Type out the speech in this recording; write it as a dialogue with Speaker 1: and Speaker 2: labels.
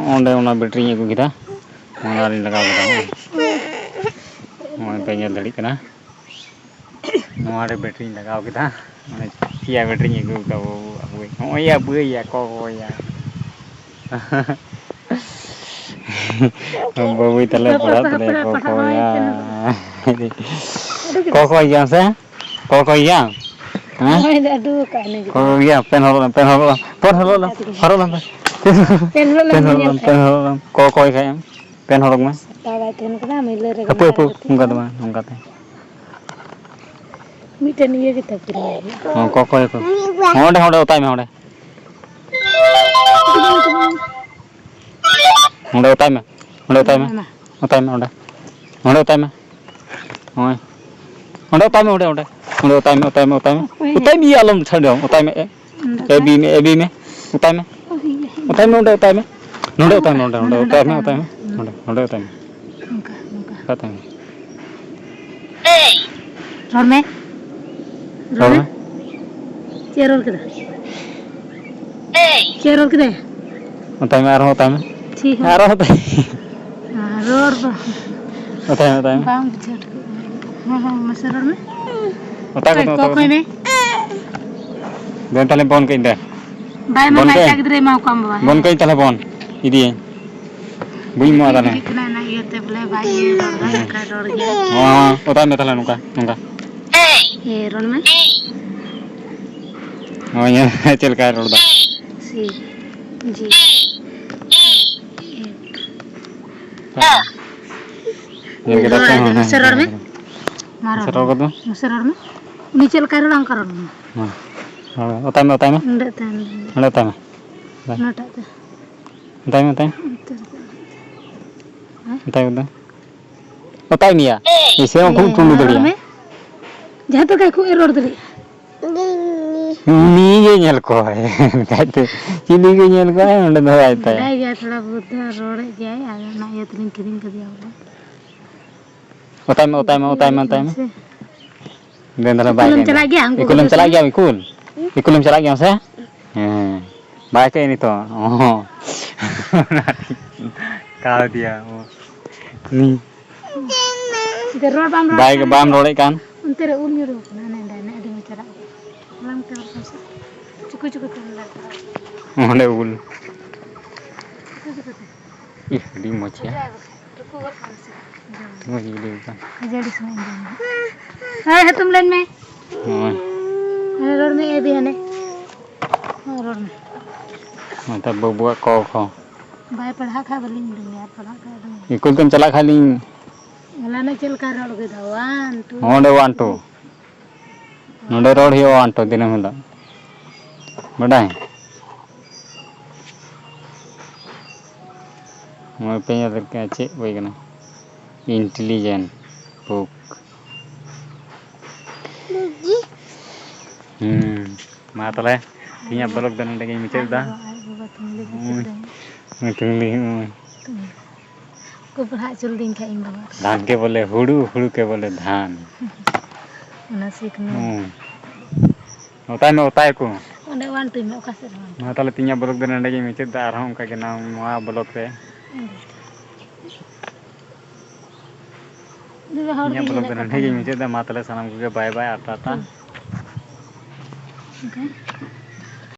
Speaker 1: onde una battery aku kita mana rin lagaw kita mo pe nyel dali kana mo are battery lagaw kita mana kia battery aku ka abu oh ya bu ya ko ya babu tale pura tale ko ya ko ya sa ko ya
Speaker 2: aduh kayaknya gitu.
Speaker 1: Oh iya, pen holo, pen holo, kok kayak pen holo mas?
Speaker 2: Tawa itu kan miler kan.
Speaker 1: Apa, enggak teh.
Speaker 2: Miten iya kita pilih.
Speaker 1: Oh, kok itu. Hode utai me hode. Hode utai me. Oh. Hode utai me alam chadong, utai me. Ebi me. Utai me. Kata me.
Speaker 2: Hey. Rome. Cerol kita. Hey. Cerol kita.
Speaker 1: Utai me.
Speaker 2: Cih.
Speaker 1: Arah utai.
Speaker 2: Aror.
Speaker 1: Utai me.
Speaker 2: Bang bicar. Masalah me.
Speaker 1: Utai
Speaker 2: kok ini?
Speaker 1: Dan telepon ke indah.
Speaker 2: Bayi mana cak diri mau kamu bawa?
Speaker 1: Bon ke telepon. Ini. Bui mau ada nih.
Speaker 2: Kena nak iya boleh bayi orang kador ya.
Speaker 1: Oh, utai me telepon nungka.
Speaker 2: Hey, ron me?
Speaker 1: Oh ya, cel kaya roda.
Speaker 2: Si. Ji.
Speaker 1: Yang kita tahu.
Speaker 2: Seror me? Marah.
Speaker 1: Seror kau tu?
Speaker 2: Seror me? Ini cel kaya orang karon.
Speaker 1: Utai me.
Speaker 2: Ndak tahu. Ndak tahu.
Speaker 1: Utai me ya? Isi orang kau tunggu dulu ya.
Speaker 2: Jatuh kayak ku error tadi.
Speaker 1: Ni je nyel ko hai. Kata cili ke nyel ko hai udah dah ayat ya.
Speaker 2: Dah ya थोड़ा बहुत road जाए आगे ना ये किरिंग कर दिया होगा.
Speaker 1: Utai me. Dan dalam baik.
Speaker 2: Ikulum चला गया हमको.
Speaker 1: Ikulum चला गया saya. Baik ini tu. Oh. Kalau dia. Ni. Baik bam rolek kan.
Speaker 2: Untere ulnya ro nana ada bicara. Lang terus. Cukup tanda.
Speaker 1: Oleh ul. Ih, di moch ya. Tunggu ini kan.
Speaker 2: Jadi semua. Hai, तुम line में. Road में ये भी है ने. Road में.
Speaker 1: Mantap buat kau.
Speaker 2: भाई पढ़ा खा बलिंग दुनिया पढ़ा खा.
Speaker 1: Ikut kan celak kali.
Speaker 2: Malana cel karo ke dawan tu.
Speaker 1: One two. Node road hiyo one two dinam hila. Badai. Mau punya terkacik bagaimana? Intelligent book. Masalah. Punya blog dan lagi macam dah. Tunggu.
Speaker 2: को पढ़ा चल दिन खाई बाबा
Speaker 1: धान के बोले हुड़ू के बोले धान
Speaker 2: ना सीखना
Speaker 1: होता है को
Speaker 2: ओंडे वान तुम ओका से
Speaker 1: मा ताले तिnya ब्लॉग देन अंडे के मिचे दार हम का के नाम मा ब्लॉग पे तिnya ब्लॉग देन अंडे के मिचे दा मा ताले सनम को के बाय बाय आता